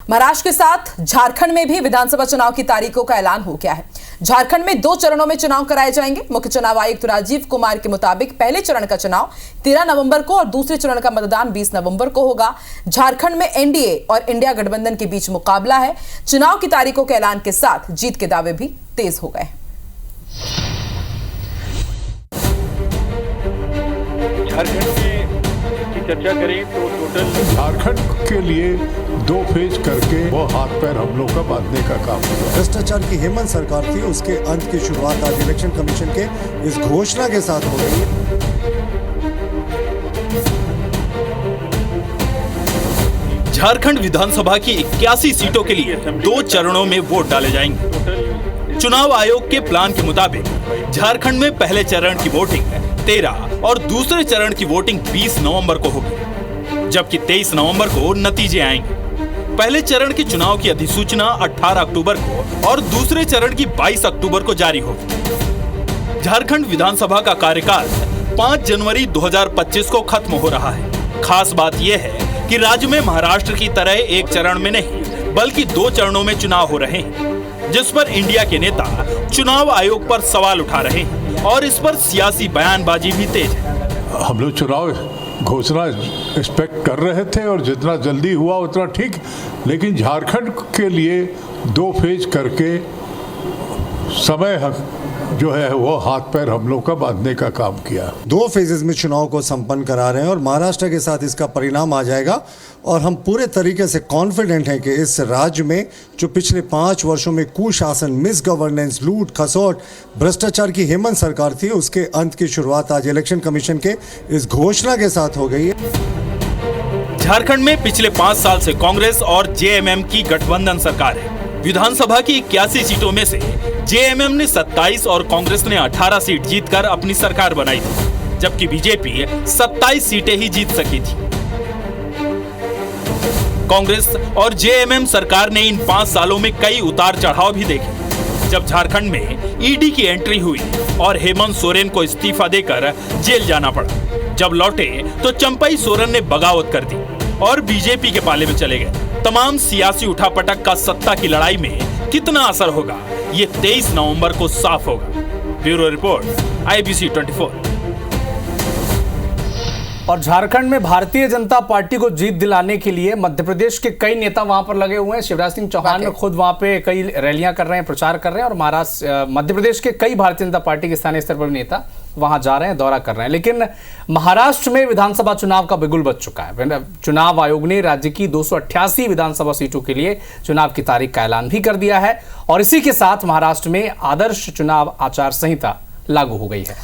महाराष्ट्र के साथ झारखंड में भी विधानसभा चुनाव की तारीखों का ऐलान हो गया है। झारखंड में 2 चरणों में चुनाव कराए जाएंगे। मुख्य चुनाव आयुक्त राजीव कुमार के मुताबिक पहले चरण का चुनाव 13 नवंबर को और दूसरे चरण का मतदान 20 नवंबर को होगा। झारखंड में एनडीए और इंडिया गठबंधन के बीच मुकाबला है। चुनाव की तारीखों के ऐलान के साथ जीत के दावे भी तेज हो गए। झारखंड की चर्चा करें तो टोटल झारखंड के लिए 2 फेज करके वो हाथ पैर हम लोग का बांधने का काम किया। भ्रष्टाचार की हेमंत सरकार थी, उसके अंत की शुरुआत आज इलेक्शन कमीशन के इस घोषणा के साथ हो गई है। झारखंड विधानसभा की 81 सीटों के लिए 2 चरणों में वोट डाले जाएंगे। चुनाव आयोग के प्लान के मुताबिक झारखंड में पहले चरण की वोटिंग 13 और दूसरे चरण की वोटिंग 20 नवंबर को होगी, जबकि 23 नवंबर को नतीजे आएंगे। पहले चरण के चुनाव की अधिसूचना 18 अक्टूबर को और दूसरे चरण की 22 अक्टूबर को जारी होगी। झारखंड विधानसभा का कार्यकाल 5 जनवरी 2025 को खत्म हो रहा है। खास बात यह है कि राज्य में महाराष्ट्र की तरह एक चरण में नहीं बल्कि 2 चरणों में चुनाव हो रहे हैं, जिस पर इंडिया के नेता चुनाव आयोग पर सवाल उठा रहे हैं और इस पर सियासी बयानबाजी भी तेज है। हम लोग चुनाव घोषणा एक्सपेक्ट कर रहे थे और जितना जल्दी हुआ उतना ठीक, लेकिन झारखंड के लिए 2 फेज करके समय जो है वो हाथ पैर हम लोग का बांधने का काम किया। 2 फेजेस में चुनाव को संपन्न करा रहे हैं और महाराष्ट्र के साथ इसका परिणाम आ जाएगा और हम पूरे तरीके से कॉन्फिडेंट हैं कि इस राज्य में जो पिछले 5 वर्षों में कुशासन, मिस गवर्नेंस, लूट खसोट, भ्रष्टाचार की हेमंत सरकार थी, उसके अंत की शुरुआत आज इलेक्शन कमीशन के इस घोषणा के साथ हो गई है। झारखंड में पिछले 5 साल से कांग्रेस और जेएमएम की गठबंधन सरकार है। विधानसभा की 81 सीटों में से जेएमएम ने 27 और कांग्रेस ने 18 सीट जीतकर अपनी सरकार बनाई थी, जबकि बीजेपी 27 सीटें ही जीत सकी थी। कांग्रेस और जेएमएम सरकार ने इन 5 सालों में कई उतार चढ़ाव भी देखे। जब झारखंड में ईडी की एंट्री हुई और हेमंत सोरेन को इस्तीफा देकर जेल जाना पड़ा, जब लौटे तो चंपई सोरेन ने बगावत कर दी और बीजेपी के पाले में चले गए। तमाम सियासी उठापटक का सत्ता की लड़ाई में कितना असर होगा, ये 23 नवंबर को साफ होगा। Bureau report, IBC 24। और झारखंड में भारतीय जनता पार्टी को जीत दिलाने के लिए मध्य प्रदेश के कई नेता वहां पर लगे हुए हैं। शिवराज सिंह चौहान ने खुद वहां पे कई रैलियां कर रहे हैं, प्रचार कर रहे हैं और मध्य प्रदेश के कई भारतीय जनता पार्टी के स्थानीय स्तर पर नेता वहां जा रहे हैं, दौरा कर रहे हैं। लेकिन महाराष्ट्र में विधानसभा चुनाव का बिगुल बज चुका है। चुनाव आयोग ने राज्य की 288 विधानसभा सीटों के लिए चुनाव की तारीख का ऐलान भी कर दिया है और इसी के साथ महाराष्ट्र में आदर्श चुनाव आचार संहिता लागू हो गई है।